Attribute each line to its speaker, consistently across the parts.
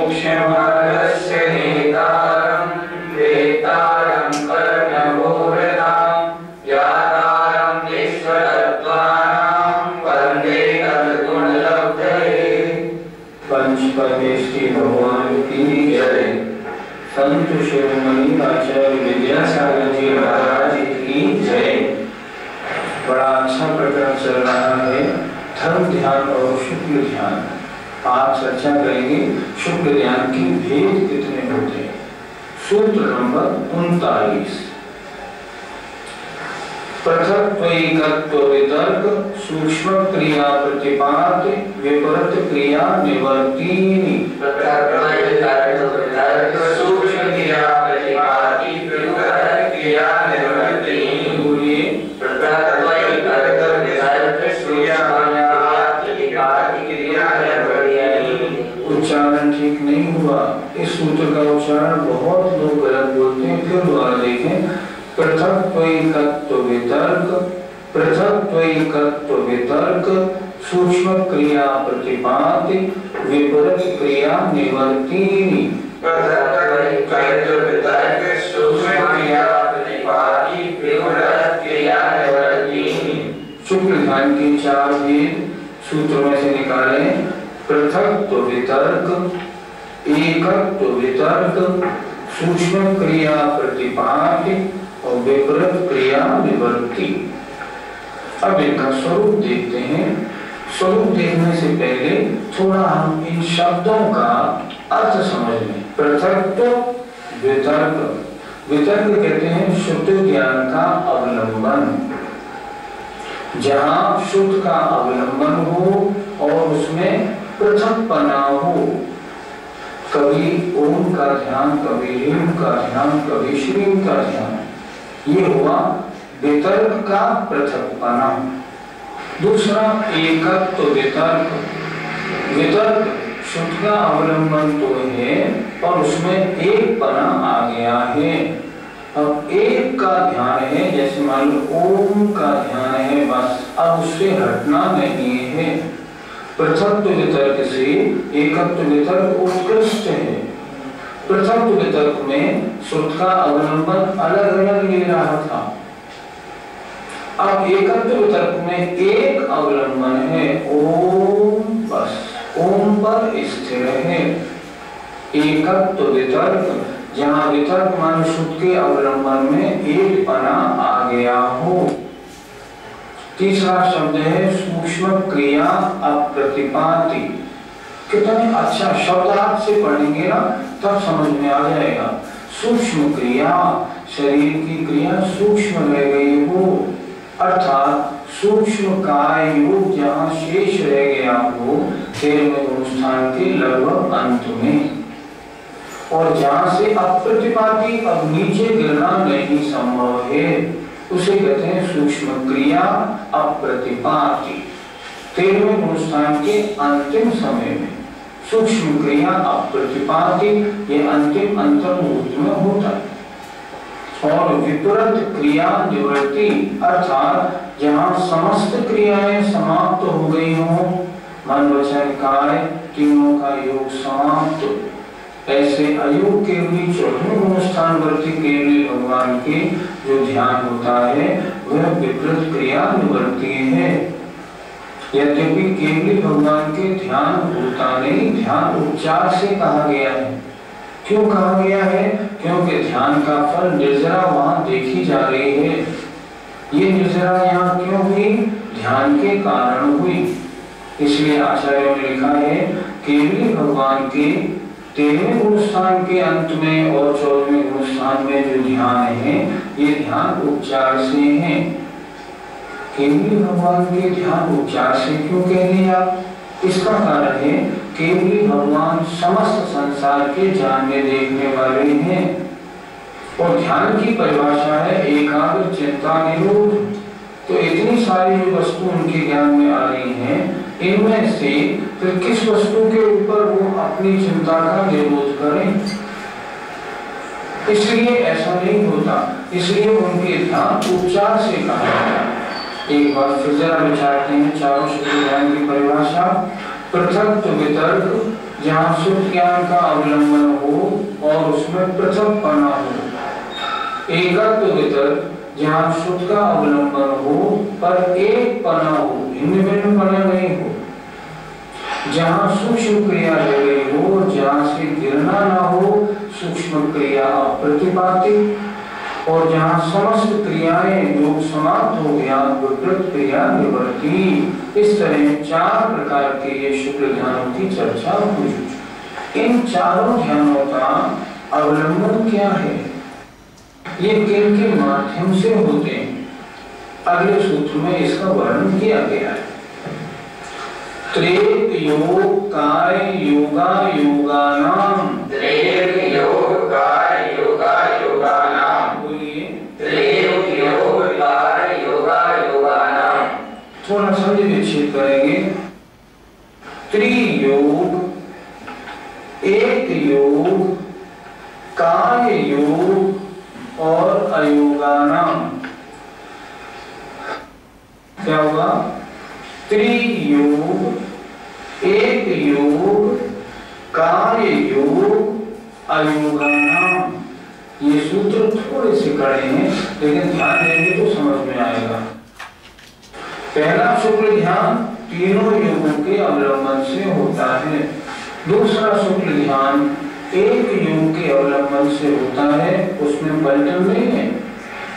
Speaker 1: मोक्षमार्गस्य नेतारं वेतारं कर्मभूरतां व्यातारं विश्वतत्त्वानां वन्दे तद्गुणलब्धये। पंच परमेष्टि भगवान की जय। संत शिरोमणि आचार्य विद्यासागर जी महाराज की जय। बड़ा अच्छा प्रकरण चल रहा है, धर्म ध्यान और शुक्ल ध्यान। आज चर्चा करेंगे शुक्ल ध्यान की भेद कितने होते हैं। सूत्र नंबर 39। पृथक्त्वैकत्व वितर्क सूक्ष्म क्रिया प्रतिपाद्य विपरीत क्रिया निवर्तीनि। सूक्ष्म क्रिया प्रतिपाद्य विपरीत क्रिया निवर्तीनि। बोलिए। उच्चारण ठीक नहीं हुआ। इस सूत्र का उच्चारण बहुत लोग गलत बोलते हैं। फिर दोबारा देखें। पृथक्त्वैकत्व वितर्क, पृथक्त्वैकत्व वितर्क सूक्ष्म क्रिया प्रतिपाद्य विपरीत क्रिया निवर्तीनि। पृथक्त्वैकत्व वितर्क सूक्ष्म क्रिया प्रतिपाद्य विपरीत क्रिया निवर्तीनि। शुक्ल ध्यान के 4 भेद सूत्रों में से निकालें। पृथक्त्व वितर्क, एकत्व वितर्क, सूक्ष्म क्रिया प्रतिपाद्य और विपरीत क्रिया निवर्ती। अब इनका स्वरूप देखते हैं। स्वरूप देखने से पहले थोड़ा हम इन शब्दों का अर्थ समझ लें। पृथक्त्व वितर्क, वितर्क कहते हैं शुद्ध ज्ञान का अवलंबन। जहां शुद्ध का अवलंबन हो और उसमें पृथकपना हो। कभी ओम का ध्यान, कभी ह्रीं का ध्यान, कभी श्रीं का ध्यान। ये हुआ वितर्क का पृथकपना। दूसरा एकत्व वितर्क, वितर्क शुद्ध का अवलंबन तो है और उसमें एक पना आ गया है। अब एक का ध्यान है, जैसे मान लो ओम का ध्यान है, बस अब उससे हटना नहीं है। पृथक्त्व वितर्क से एकत्व वितर्क उत्कृष्ट है। पृथक्त्व वितर्क में शुद्ध का अवलंबन अलग अलग ले रहा था। अब एकत्व वितर्क में एक अवलंबन है, ओम, बस ओम पर स्थिर है। एकत्व वितर्क जहां वितर्क मान शुद्ध के अवलंबन में एक पना आ गया हो। तीसरा शब्द है सूक्ष्म क्रिया अप्रतिपाति। कितने अच्छा शब्द हाथ से पढ़ेंगे ना तब समझ में आ जाएगा। सूक्ष्म क्रिया, शरीर की क्रिया सूक्ष्म रह गई हो, अर्थात सूक्ष्म काय योग जहाँ शेष रह गया हो 13वें अनुष्ठान के लगभग अंत में, और जहाँ से अप्रतिपाति अब नीचे गिरना नहीं संभव है, उसे कहते हैं सूक्ष्म क्रिया अप्रतिपाति। 13वें अनुष्ठान के अंतिम समय में सूक्ष्म क्रिया अप्रतिपाति ये अंतिम अंतर्मुहूर्त में होता है। और विपरीत क्रिया निवृत्ति अर्थात जहाँ समस्त क्रियाएं समाप्त हो गई हो, मन वचन काय तीनों का योग समाप्त। ऐसे अयोग केवली 14वें अनुष्ठान वर्ती केवली भगवान के जो ध्यान होता है वह विपरीत क्रिया निवृत्ति है। यद्यपि केवली भगवान के ध्यान होता नहीं, ध्यान उपचार से कहा गया है। क्यों कहा गया है? क्योंकि ध्यान का फल निर्जरा वहां देखी जा रही है। ये निर्जरा यहाँ क्यों हुई? ध्यान के कारण हुई। इसलिए आचार्यों ने लिखा है केवली भगवान के 13वें अनुष्ठान के अंत में और 14वें अनुष्ठान में जो ध्यान है ये ध्यान उपचार से है। केवली भगवान के ध्यान उपचार से क्यों कह दिया? इसका कारण है केवली भगवान समस्त संसार के जानने देखने वाले हैं और ध्यान की परिभाषा है एकाग्र चिंता निरोध। तो इतनी सारी जो वस्तु उनके ज्ञान में आ रही हैं, इनमें से फिर किस वस्तु के ऊपर वो अपनी चिंता का निरोध करें? इसलिए ऐसा नहीं होता, इसलिए उनके ध्यान उपचार से कहा जाता है। एक बार फिर जरा विचारते हैं चारों शुक्ल ध्यान की परिभाषा। पृथक्त्व वितर्क जहाँ शुद्ध ज्ञान का अवलंबन हो और उसमें पृथकपना हो। एकत्व वितर्क जहाँ शुद्ध का अवलंबन हो पर एक पना हो, भिन्न भिन्न पना नहीं हो। जहाँ सूक्ष्म क्रिया ले गई हो, जहाँ से गिरना ना हो, सूक्ष्म क्रिया अप्रतिपाती। और जहाँ समस्त क्रियाएं योग समाप्त हो गया, विकृत क्रिया निवृत्ति। इस तरह 4 प्रकार के ये शुक्ल ध्यानों की चर्चा हुई। इन चारों ध्यानों का अवलंबन क्या है, ये किन के माध्यम से होते हैं, अगले सूत्र में इसका वर्णन किया गया है। त्रेक योग काय योगा योगानाम,
Speaker 2: त्रेक योग काय योगा योगानाम,
Speaker 1: बोलिए
Speaker 2: त्रेक योग काय योगा योगानाम।
Speaker 1: थोड़ा समझ विच्छेद करेंगे। त्रियोग, एक योग, काय योग और अयोगानाम। क्या होगा? त्रियोग, एक योग, काय योग, अयोगानाम। ये सूत्र थोड़े से कड़े हैं, लेकिन ध्यान देंगे तो समझ में आएगा। पहला शुक्ल ध्यान तीनों योगों के अवलंबन से होता है। दूसरा शुक्ल ध्यान एक योग के अवलंबन से होता है, उसमें पलटन नहीं है।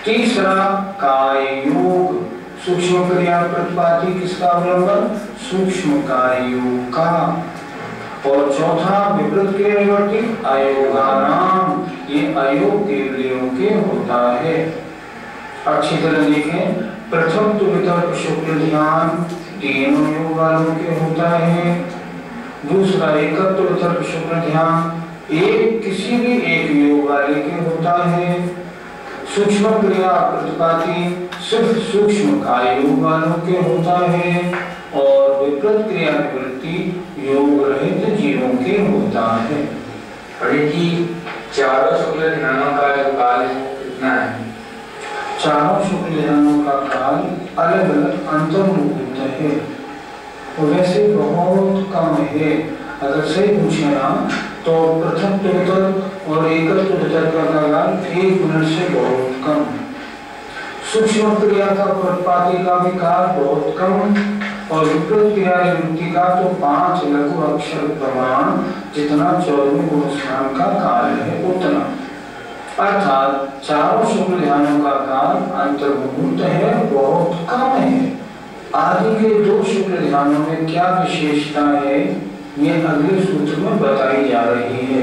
Speaker 1: तीसरा काय योग, सूक्ष्म क्रिया प्रतिपाती, किसका अवलंबन? सूक्ष्म काय योग का। और चौथा विपरीत क्रिया निवृत्ति अयोगानाम, ये अयोग केवलियों के होता है। अच्छी तरह देखें, प्रथम तो वितर्क शुक्ल ध्यान तीनों योग वालों के होता है। दूसरा एकत्व वितर्क शुक्ल ध्यान एक किसी भी एक योग वाले के होता है। सूक्ष्म क्रिया प्रतिपाती सिर्फ सूक्ष्म काय योग वालों के होता है। और विपरीत क्रिया निवृत्ति योग रहित जीवों के होता है।
Speaker 2: पंडित जी, चारों शुक्ल ध्यानों का जो काल कितना है?
Speaker 1: चारों शुक्ल ध्यानों का काल अलग अलग अंतर्मुख है, वैसे बहुत कम है। अगर सही पूछे ना तो प्रथम वितर्क और एकत्व वितर्क का काल 1 मिनट से बहुत कम। सूक्ष्म क्रिया का प्रतिपाती का भी काल बहुत कम और विपरीत क्रिया निवृत्ति का तो 5 लघु अक्षर प्रमाण जितना 14वें गुण स्नान का काल है उतना। अर्थात चारों शुक्ल ध्यानों का काल अंतर्मुहूर्त है, बहुत कम है। आदि के 2 शुक्ल ध्यानों में क्या विशेषता है, ये अगले सूत्र में बताई जा रही है।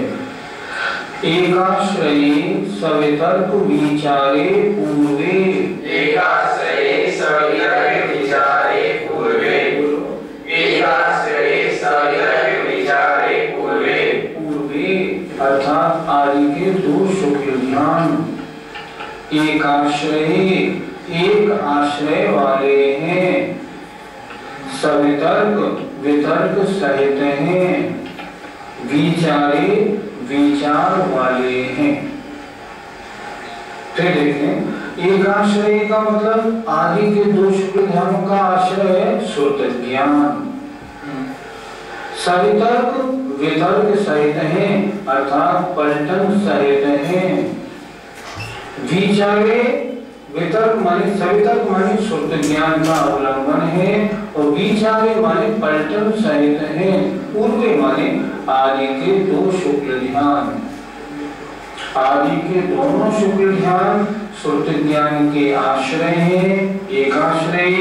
Speaker 1: एकाश्रये सवितर्क विचारे पूर्वे,
Speaker 2: एकाश्रये सवितर्क विचारे पूर्वे, एकाश्रये सवितर्क विचारे पूर्वे।
Speaker 1: पूर्वे अर्थात आदि के 2 शुक्ल ध्यान एकाश्रये, एक आश्रय वाले हैं, सवितर्क वितर्क सहित हैं, विचारे विचार वाले हैं। फिर देखें, एक आश्रय का मतलब आदि के 2 शुक्ल ध्यानों का आश्रय है श्रुत ज्ञान। सवितर्क वितर्क सहित हैं अर्थात पलटन सहित हैं। विचारे वितर्क माने सवितर्क माने शुद्ध ज्ञान का अवलंबन है और विचारे माने पलटन सहित है। पूर्वे माने आदि के 2 शुक्ल ध्यान। आदि के दोनों शुक्ल ध्यान शुद्ध ज्ञान के आश्रय हैं, एक आश्रय।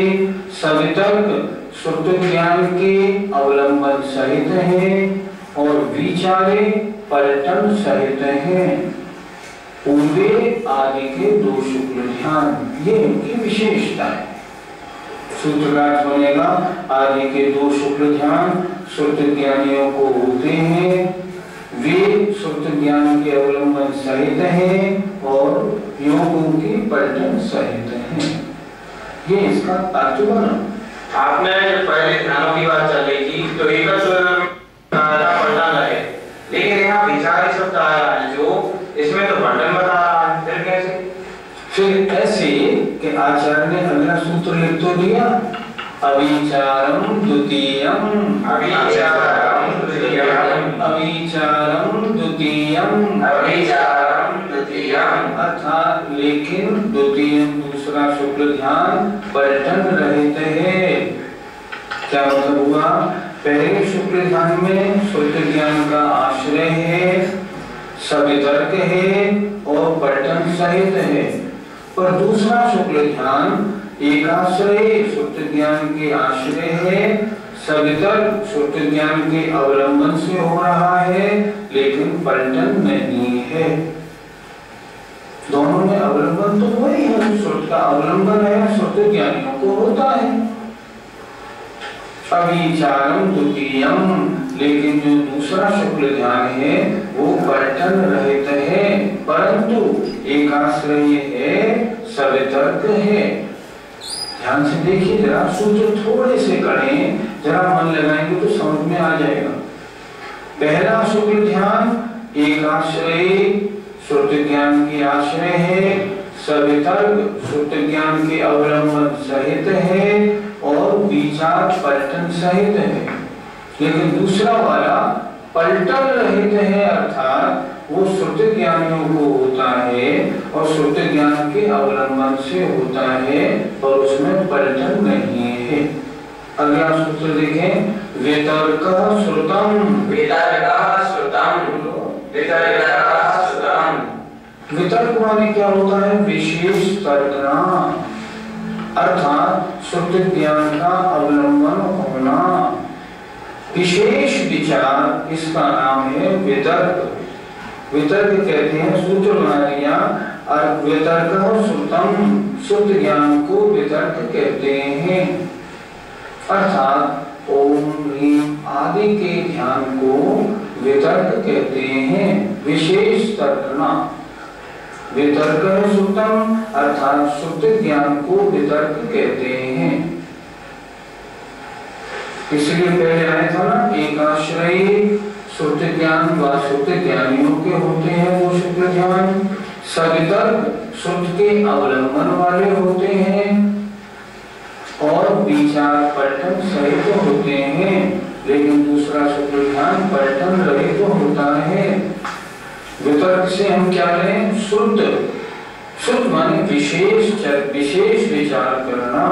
Speaker 1: सवितर्क शुद्ध ज्ञान के अवलंबन सहित हैं और विचारे पलटन सहित हैं। पूर्वे आदि के 2 शुक्ल ध्यान, ये इनकी विशेषता है। सूत्रराज बनेगा, आदि के 2 शुक्ल ध्यान शुद्ध ज्ञानियों को होते हैं, वे शुद्ध ज्ञान के अवलंबन सहित हैं और योगों की पलटन सहित हैं। ये इसका अर्थ बना।
Speaker 2: आपने जो पहले ध्यानों की बात चल रही थी तो एक पलटन है, लेकिन यहाँ विचार शब्द आया है जो इसमें तो पलटन बता रहा है, फिर कैसे?
Speaker 1: फिर ऐसे कि आचार्य ने अगला सूत्र लिख तो दिया, अविचारम द्वितीयम,
Speaker 2: अविचारम द्वितीयम,
Speaker 1: अविचारम द्वितीयम,
Speaker 2: अविचारम द्वितीयम,
Speaker 1: अर्थात लेकिन द्वितीयम दूसरा शुक्ल ध्यान पलटन रहित है। क्या मतलब हुआ? पहले शुक्ल ध्यान में शुद्ध ज्ञान का आश्रय है, सवितर्क है और पलटन सहित है। पर दूसरा शुक्ल ध्यान एकाश्रय शुद्ध ज्ञान के आश्रय है, सवितर्क शुद्ध ज्ञान के अवलंबन से हो रहा है, लेकिन पलटन नहीं है। दोनों में अवलंबन तो वही है, शुद्ध का अवलंबन है, शुद्ध ज्ञानियों को होता है। अविचारम द्वितीयम, लेकिन जो दूसरा शुक्ल ध्यान है वो पलटन रहित है, परंतु एकाश्रय है, सवितर्क है। ध्यान से देखिए जरा, सूत्र थोड़े से करें, जरा मन लगाएंगे तो समझ में आ जाएगा। पहला शुक्ल ध्यान एकाश्रय शुद्ध ज्ञान के आश्रय है, सवितर्क शुद्ध ज्ञान के अवलंबन सहित है और विचार पलटन सहित है। लेकिन दूसरा वाला पलटन रहित है, अर्थात वो शुद्ध ज्ञानियों को होता है और शुद्ध ज्ञान के अवलंबन से होता है और उसमें पलटन नहीं है। अगला सूत्र देखें, वितर्कः श्रुतम्,
Speaker 2: वितर्कः श्रुतम्, वितर्कः श्रुतम्।
Speaker 1: वितर्क माने क्या होता है? विशेष तर्कना, अर्थात शुद्ध ज्ञान का अवलंबन होना, विशेष विचार, इसका नाम है वितर्क। वितर्क कहते हैं, सूत्र बना दिया, और वितर्कः श्रुतम्, शुद्ध ज्ञान को वितर्क कहते हैं। अर्थात ओम ह्रीम आदि के ध्यान को वितर्क कहते हैं, विशेष तर्कना। वितर्कः श्रुतम् अर्थात शुद्ध ज्ञान को वितर्क कहते हैं। इसलिए पहले आया था ना, एकाश्रय शुद्ध ज्ञान व शुद्ध ज्ञानियों के होते हैं वो शुद्ध ज्ञान, सवितर्क शुद्ध के अवलंबन वाले होते हैं और विचार पलटन सहित होते हैं। लेकिन दूसरा शुद्ध ज्ञान पलटन रहित होता है। वितर्क से हम क्या लें? शुद्ध। शुद्ध माने विशेष विचार करना,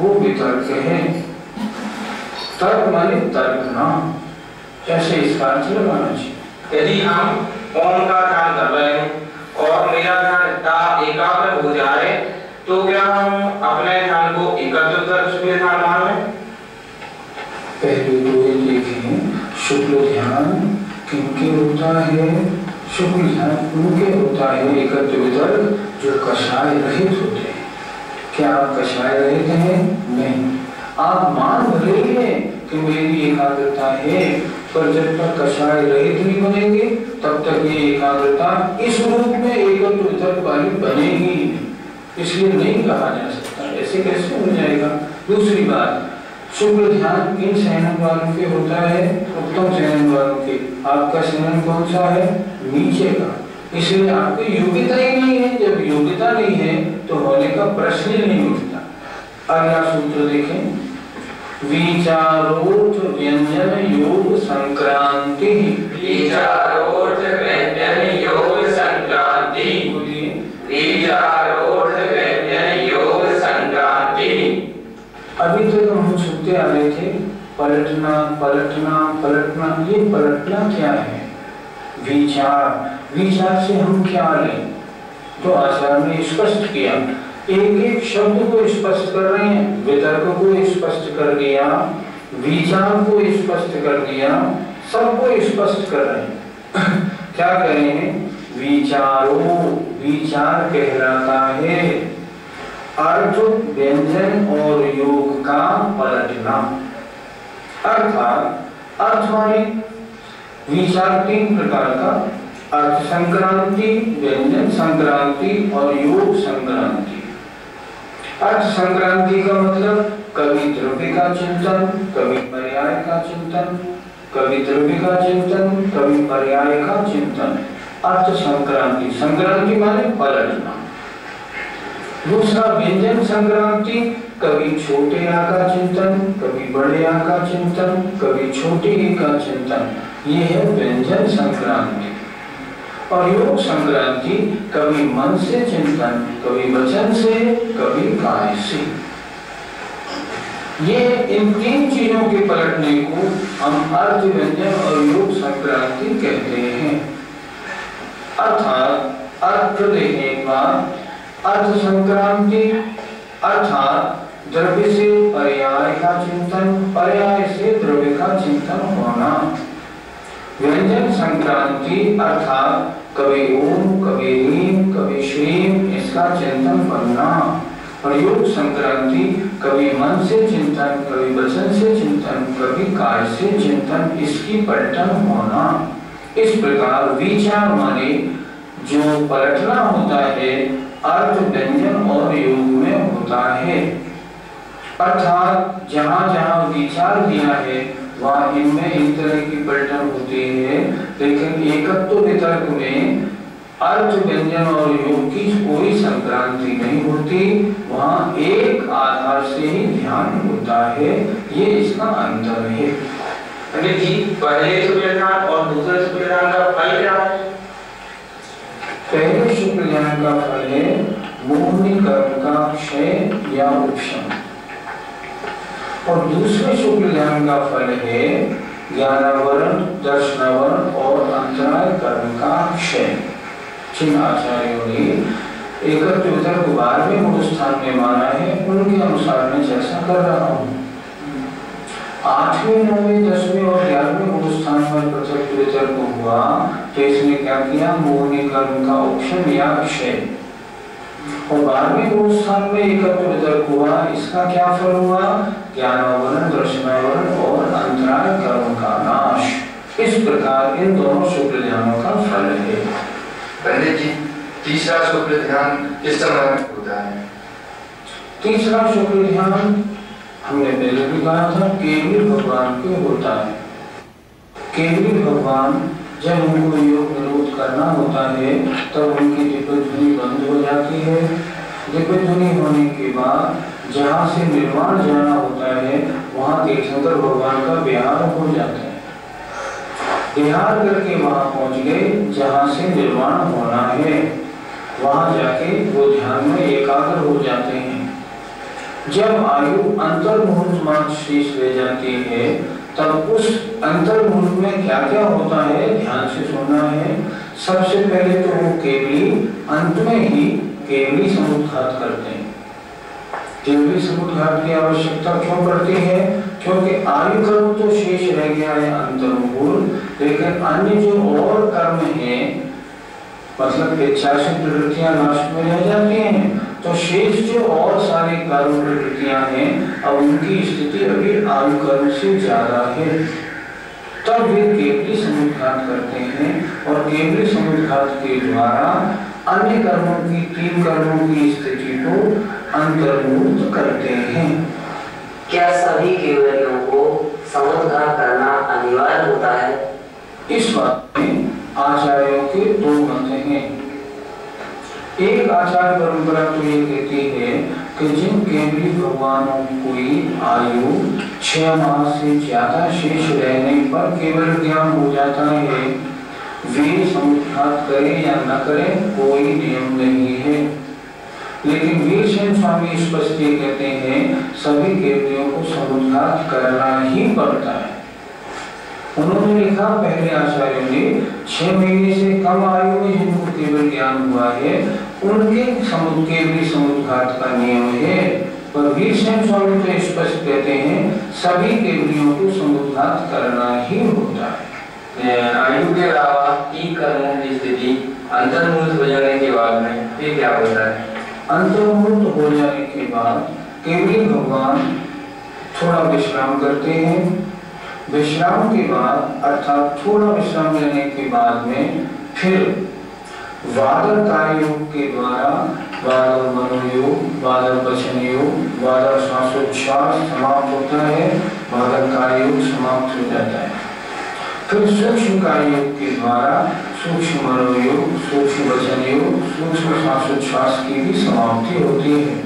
Speaker 1: वो वितर्क है। तर्क माने तर्कना। कैसे इसका अर्थ लगाना चाहिए?
Speaker 2: यदि हम ओम का ध्यान कर रहे हैं और मेरा ध्यान एकाग्र हो जाए तो क्या हम अपने ध्यान को एकत्र शुक्ल ध्यान मान लें?
Speaker 1: पहले तो ये देखें, शुक्ल ध्यान किनके होता है? शुक्ल ध्यान उनके होता है एकत्र वितर्क जो कषाय रहित होते हैं। क्या आप कषाय रहित हैं? नहीं। आप मान रहे हैं कि मेरी एकाग्रता है, पर जब तक कषाय रहित नहीं बनेंगे तब तक ये एकाग्रता इस रूप में एकत्र वितर्क वाली बनेगी नहीं। इसलिए नहीं कहा जा सकता, ऐसे कैसे हो जाएगा? दूसरी बात, शुक्ल ध्यान किन शयनन वालों के होता है? उत्तम शयनन वालों के। आपका शयनन कौन सा है? नीचे का। इसलिए आपकी योग्यता ही नहीं है। जब योग्यता नहीं है तो होने का प्रश्न ही नहीं उठता। अगला सूत्र देखें, विचारोर्थ व्यंजन योग संक्रांति।
Speaker 2: विचारोर्थ व्यंजन योग संक्रांति। विचारोर्थ व्यंजन योग संक्रांति।
Speaker 1: अभी तक हम सुनते आ रहे थे पलटना पलटना पलटना। ये पलटना क्या है? विचार। विचार से हम क्या लें? तो आचार्य ने स्पष्ट किया, एक एक शब्द को स्पष्ट कर रहे हैं। वितर्क को स्पष्ट कर दिया, विचार को स्पष्ट कर दिया, सबको स्पष्ट कर रहे हैं। क्या करें? विचारो, विचार कहलाता है अर्थ व्यंजन और योग का पलटना। अर्थात अर्थ माने विचार तीन प्रकार का, अर्थ संक्रांति, व्यंजन संक्रांति और योग संक्रांति। अर्थ संक्रांति का मतलब कभी द्रव्य का चिंतन, कभी पर्याय का चिंतन, कभी द्रव्य का चिंतन, कभी पर्याय का चिंतन। अर्थ संक्रांति। संक्रांति माने पलटना। दूसरा व्यंजन संक्रांति, कभी छोटे आ का चिंतन, कभी बड़े आ का चिंतन, कभी छोटे ई का चिंतन। ये है व्यंजन संक्रांति। और योग संक्रांति कभी मन से चिंतन, कभी वचन से, कभी काय से। ये इन तीन चीजों के पलटने को हम अर्थ व्यंजन और योग संक्रांति कहते हैं। अर्थात अर्थ देखने के बाद अर्थ संक्रांति अर्थात द्रव्य से पर्याय का चिंतन, पर्याय से द्रव्य का चिंतन होना। व्यंजन संक्रांति अर्थात कभी ओम, कभी ह्रीम, कभी श्रीम इसका चिंतन बनना। और योग संक्रांति कभी मन से चिंतन, कभी वचन से चिंतन, कभी काय से चिंतन, इसकी पलटन होना। इस प्रकार विचार माने जो पलटना होता है अर्थ व्यंजन और योग में होता है। अर्थात जहाँ जहाँ विचार दिया है वहाँ इनमें इस तरह की पलटन होती है, लेकिन एकत्व वितर्क में अर्थ व्यंजन और योग की कोई संक्रांति नहीं होती। वहाँ एक आधार से ही ध्यान होता है। ये इसका अंतर है।
Speaker 2: पंडित जी, पहले शुक्ल ध्यान और दूसरे शुक्ल ध्यान का फल क्या है?
Speaker 1: पहले शुक्ल ध्यान का फल है मोहिनी कर्म का क्षय या उपशम, और दूसरे शुक्ल ध्यान का फल है ज्ञानावरण, दर्शनावरण और अंतराय कर्म का क्षय। जिन आचार्यों ने एकत्व वितर्क 12वें मूल स्थान में माना है उनके अनुसार मैं चर्चा कर रहा हूँ। 8वें, 9वें, 10वें और 11वें मूल स्थान पर पृथक वितर्क हुआ तो इसने क्या किया? मोहिनी कर्म का उपशम या क्षय। और 12वें मूल स्थान में एकत्व वितर्क हुआ, इसका क्या फल हुआ? ज्ञानावरण, दर्शनावरण और अंतराय कर्म का नाश। इस प्रकार इन दोनों शुक्ल ध्यानों का फल है।
Speaker 3: पंडित जी, तीसरा शुक्ल ध्यान किस समय होता है?
Speaker 1: तीसरा शुक्ल ध्यान हमने पहले भी कहा था केवल भगवान के होता है। केवल भगवान जब उनको योग निरोध करना होता है तब उनकी दिव्य ध्वनि बंद हो जाती है। दिव्य ध्वनि होने के बाद जहाँ से निर्वाण जाना होता है वहाँ तीर्थंकर भगवान का विहार हो जाता है। विहार करके वहाँ पहुँच गए जहाँ से निर्वाण होना है, वहाँ जाके वो ध्यान में एकाग्र हो जाते हैं। जब आयु अंतर्मुहूर्त मात्र शेष रह जाती है तब उस अंतर्मुहूर्त में क्या क्या होता है ध्यान से सुनना है। सबसे पहले तो वो केवली, अंत में ही केवली समुद्घात करते हैं। केवली समुद्घात की आवश्यकता क्यों पड़ती है? क्योंकि आयु कर्म तो शेष रह गया है अंतर्मुहूर्त, लेकिन अन्य जो और कर्म है मतलब इच्छाशक्ति प्रवृत्तियां नाश में रह जाती हैं, तो शेष जो और सारे कर्म प्रवृत्तियां हैं अब उनकी स्थिति अभी आयु कर्म से ज्यादा है। तब वे केवली समुद्घात करते हैं और केवली समुद्घात के द्वारा अन्य कर्मों की, 3 कर्मों की स्थिति को अंतर्मुक्त करते हैं।
Speaker 4: क्या सभी केवलियों को समुद्घात करना अनिवार्य होता है?
Speaker 1: इस बात में आचार्यों के 2 मत हैं। एक आचार्य परंपरा तो ये कहती है कि जिन केवली भगवानों कोई आयु 6 माह से ज्यादा शेष रहने पर केवल ज्ञान हो जाता है, वे समुद्घात करें या न करें कोई नियम नहीं है। लेकिन वीरसेन स्वामी स्पष्ट कहते हैं सभी केवलियों को समुद्घात करना ही पड़ता है। उन्होंने लिखा, पहले आचार्यों ने 6 महीने से कम आयु में जिनको केवल ज्ञान हुआ है उनके केवली समुद्घात का नियम है, पर वीरसेन स्वामी तो स्पष्ट कहते हैं सभी केवलियों को समुद्घात करना ही होता है।
Speaker 3: आयु के अलावा 3 कर्मों की स्थिति अंतर्मुहूर्त हो जाने के बाद में फिर क्या होता है?
Speaker 1: अंतर्मुहूर्त हो जाने के बाद केवली भगवान थोड़ा विश्राम करते हैं। विश्राम के बाद अर्थात थोड़ा विश्राम लेने के बाद में फिर वादर कार्यों के द्वारा वादर मनोयोग, वादर वचन योग, वादर श्वासोच्छ्वास समाप्त होता है, वादर कार्योग समाप्त हो जाता है। फिर सूक्ष्म कार्यों के द्वारा सूक्ष्म मनोयोग, सूक्ष्म वचन योग, सूक्ष्म श्वासोच्छ्वास की भी समाप्ति होती है।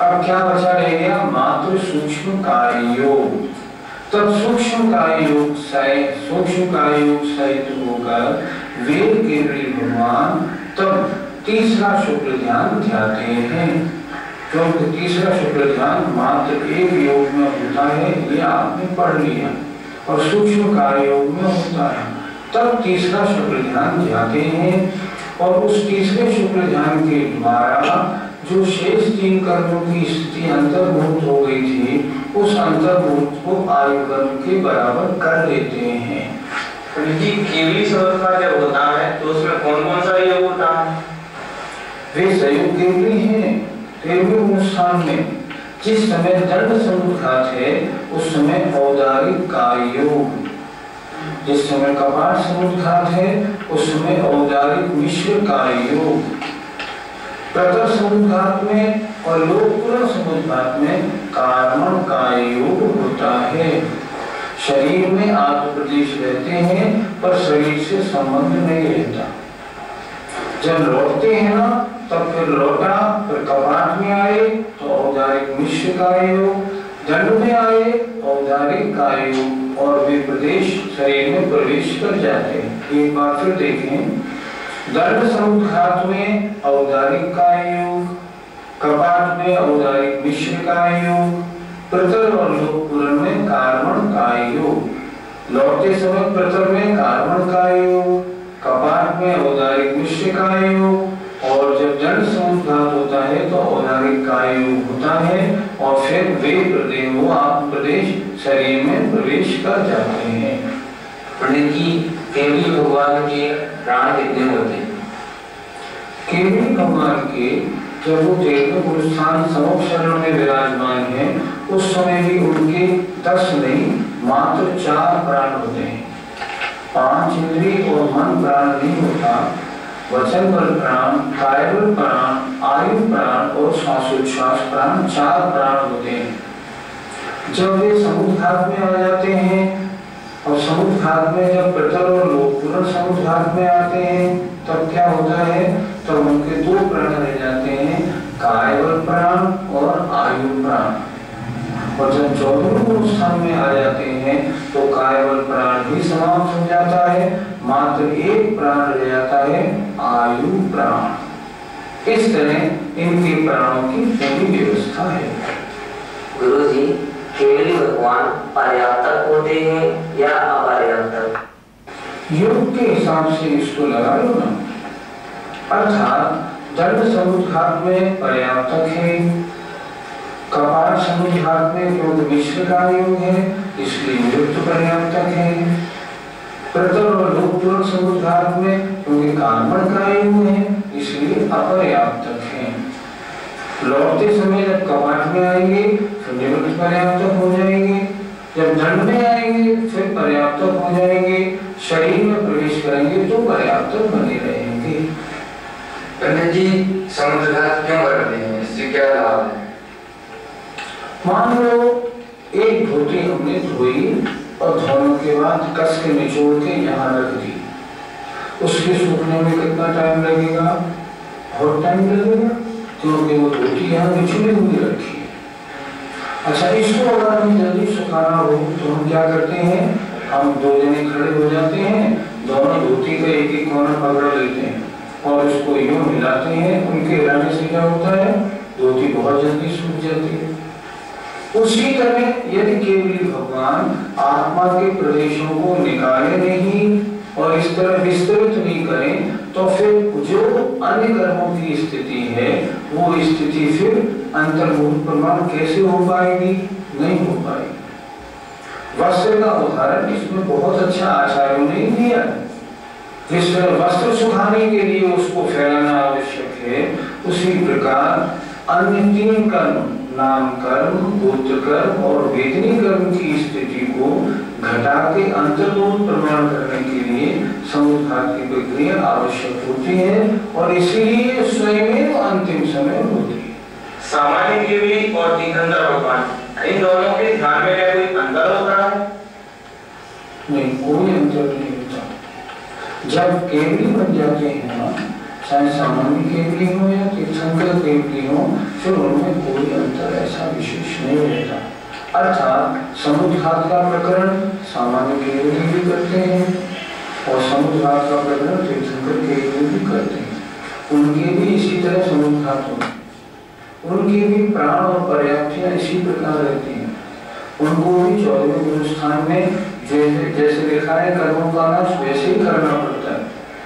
Speaker 1: अब क्या बचा रह गया? मात्र सूक्ष्म कार्य योग। तब सूक्ष्म काय योग सहित होकर वेद केवली भगवान तब तीसरा शुक्ल ध्यान ध्याते हैं, क्योंकि तीसरा शुक्ल ध्यान मात्र एक योग में होता है, ये आपने पढ़ लिया, और सूक्ष्म काय योग में होता है। तब तीसरा शुक्ल ध्यान ध्याते हैं, और उस तीसरे शुक्ल ध्यान के द्वारा जो शेष 3 कर्मों की स्थिति अंतर्भूत हो गई थी, उस अंतर्भूत को आयु कर्म के बराबर कर देते हैं।
Speaker 2: केवली शब्द का जब होता है तो उसमें कौन कौन सा योग होता है?
Speaker 1: वे संयोग केवली हैं। केवली अनुष्ठान में जिस समय दंड समुद्घात है उस समय औदारिक काय योग, जिस समय कपाट समुद्घात है उस समय औदारिक मिश्र काय योग, प्रतर समुद्घात में और लोकपूर्ण समुद्घात में कार्मण काय योग होता है। शरीर में आत्म प्रदेश रहते हैं पर शरीर से संबंध नहीं रहता। जब लौटते हैं ना तब फिर लौटा, फिर कपाट में आए तो औदारिक मिश्र काय योग, दंड में आए औदारिक काय योग, और वे प्रदेश शरीर में प्रवेश कर जाते हैं। एक बार फिर देखें, दंड समुद्घात में औदारिक काय योग, कपाट में औदारिक मिश्र काय योग, प्रतर और लोकपूर्ण में कार्मण काय योग, लौटते समय प्रतर में कार्मण काय योग, कपाट में औदारिक मिश्र काय योग, और जब दंड समुद्घात होता है तो औदारिक काय योग होता है, और फिर वे प्रदेश वो आत्म प्रदेश शरीर में प्रवेश कर जाते हैं।
Speaker 3: पंडित जी, केवली भगवान के प्राण कितने होते हैं?
Speaker 1: केवली भगवान के जब वो देवता स्थान समोक्षरण में विराजमान है उस समय भी उनके 10 नहीं मात्र 4 प्राण होते हैं। 5 इंद्रिय और मन प्राण नहीं होता। वचन बल प्राण, काय बल प्राण, आयु प्राण और श्वासोच्छ्वास प्राण 4 प्राण होते हैं। जब वे समुद्घात में आ जाते हैं और समुद्घात में जब प्रतर और लोकपूर्ण समुद्घात में आते हैं तब क्या होता है, तब उनके 2 प्राण रह जाते हैं, काय बल प्राण और आयु प्राण। और जब 14वें स्थान में आ जाते हैं तो काय बल प्राण भी समाप्त हो जाता है, मात्र 1 प्राण रह जाता है, आयु प्राण। इस तरह इनके प्राणों की पूरी व्यवस्था है।
Speaker 4: गुरुजी, केवली भगवान पर्याप्तक होते हैं या अपर्याप्तक?
Speaker 1: योग के हिसाब से इसको लगा लो ना। अर्थात दंड समुद्घात में पर्याप्तक है, कपाट समुद्घात में क्योंकि मिश्र काय योग है इसलिए निरुक्त पर्याप्तक है, प्रतर और लोकपूर्ण समुद्घात में क्योंकि कार्मण काय योग है इसलिए अपर्याप्तक है। लौटते समय जब कपाट में आएंगे फिर निरुक्त पर्याप्तक हो जाएंगे, जब दंड में आएंगे फिर पर्याप्तक हो जाएंगे, शरीर में प्रवेश करेंगे तो पर्याप्तक बने रहेंगे।
Speaker 3: पंडित जी, समुद्घात क्यों करते हैं, इससे क्या लाभ है?
Speaker 1: मान लो एक धोती हमने धोई और धोने के बाद कस के निचोड़ के यहाँ रख दी, उसके सूखने में कितना टाइम लगेगा? बहुत टाइम लगेगा, क्योंकि वो धोती यहाँ निचोड़ी हुई रखी है। अच्छा, इसको अगर हमें जल्दी सुखाना हो तो हम क्या करते हैं, हम 2 जने खड़े हो जाते हैं, दोनों धोती का एक कोना पकड़ लेते हैं और उसको यूं हिलाते हैं। उनके हिलाने से क्या होता है, धोती बहुत जल्दी सूख जाती है। उसी तरह यदि केवली भगवान आत्मा के प्रदेशों को निकाले नहीं और इस तरह विस्तृत नहीं करें तो फिर जो अन्य कर्मों की स्थिति है वो स्थिति फिर अंतर्मुख प्रमाण कैसे हो पाएगी? नहीं हो पाएगी। वस्त्र का उदाहरण इसमें बहुत अच्छा आचार्यों ने दिया। जिस तरह वस्त्र सुखाने के लिए उसको फैलाना आवश्यक है, उसी प्रकार अन्य 3 कर्म, नाम कर्म, गोत्र कर्म और वेदनी कर्म की स्थिति को घटा के अंतर्मुख प्रमाण करने के लिए समुद्घात की प्रक्रिया आवश्यक होती है और इसीलिए स्वयं अंतिम समय होती है।
Speaker 2: सामान्य केवली और दिगंबर भगवान, इन दोनों के ध्यान में क्या कोई अंतर होता है?
Speaker 1: नहीं, कोई अंतर नहीं होता। जब केवली बन जाते हैं ना, चाहे सामान्य केवली हो या तीर्थंकर केवली हो, फिर उनमें कोई अंतर ऐसा विशेष नहीं रहता। अर्थात समुद्घात का प्रकरण सामान्य केवली भी करते हैं और समुद्घात का प्रकरण तीर्थंकर केवली भी करते हैं। उनके भी इसी तरह समुद्घात होते हैं। उनकी भी प्राण और पर्याप्तियां इसी प्रकार रहती हैं। उनको भी 14वें गुरु स्थान में जैसे लिखा है कर्मों का नाश वैसे ही करना पड़ता है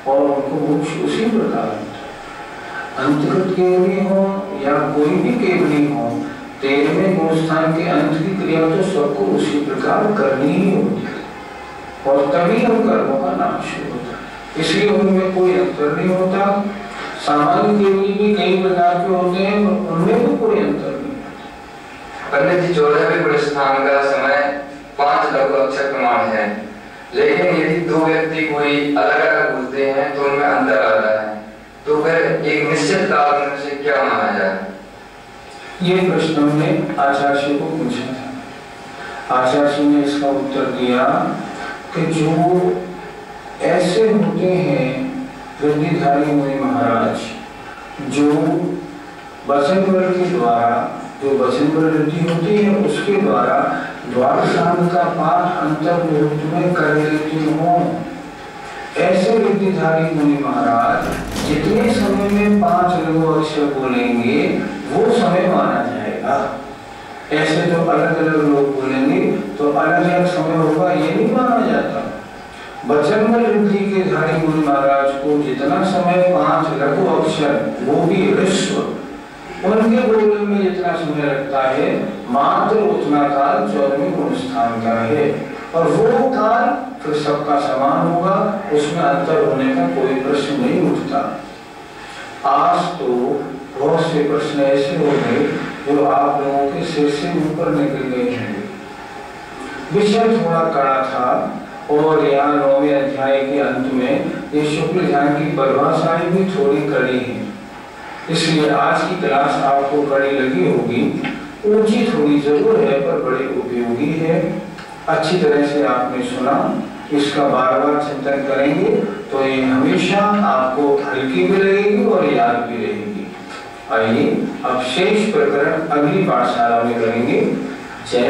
Speaker 1: और उनको मोक्ष उसी प्रकार होता है। अंतर्गत केवली हो या कोई भी केवली हो, 13वें गुरु स्थान के अंत की क्रिया तो सबको उसी प्रकार करनी ही होती है और तभी उन कर्मों का नाश होता है। इसलिए उनमें कोई अंतर नहीं होता। सामान्य केवली भी कई प्रकार के होते हैं, उनमें भी कोई अंतर नहीं।
Speaker 3: पंडित जी, 14वें गुरु स्थान का समय 5 लघु अक्षर प्रमाण है, लेकिन यदि 2 व्यक्ति कोई अलग अलग बोलते हैं तो उनमें अंतर आता है, तो फिर एक निश्चित काल में से क्या माना जाए?
Speaker 1: ये प्रश्न हमने आचार्य को पूछा था। आचार्य ने इसका उत्तर दिया कि जो ऐसे होते हैं वृद्धिधारी मुनि महाराज, जो वचन बल के द्वारा, जो वचन बल वृद्धि होती है उसके द्वारा द्वादशांग का पाठ अंतर मुहूर्त में कर लेते हो, ऐसे वृद्धिधारी मुनि महाराज जितने समय में 5 लघु अक्षर बोलेंगे वो समय माना जाएगा। ऐसे जो अलग अलग लोग बोलेंगे तो अलग अलग समय होगा, ये नहीं माना जाता। वचन बल वृद्धि के धारी मुनि महाराज को जितना समय 5 लघु अक्षर, वो भी ह्रस्व, उनके बोलने में जितना समय लगता है मात्र उतना काल 14वें गुरु स्थान का है और वो काल फिर सबका समान होगा, उसमें अंतर होने का कोई प्रश्न नहीं उठता। आज तो बहुत से प्रश्न ऐसे हो गए जो आप लोगों के सिर से ऊपर निकल गए हैं। विषय थोड़ा कड़ा था और यहाँ 9वें अध्याय के अंत में ये शुक्ल ध्यान की परिभाषाएं भी थोड़ी कड़ी है, इसलिए आज की क्लास आपको कड़ी लगी होगी। ऊंची थोड़ी जरूर है पर बड़ी उपयोगी है। अच्छी तरह से आपने सुना, इसका बार बार चिंतन करेंगे तो ये हमेशा आपको हल्की भी लगेगी और याद भी रहेगी। आइए अब शेष प्रकरण अगली पाठशाला में करेंगे। जय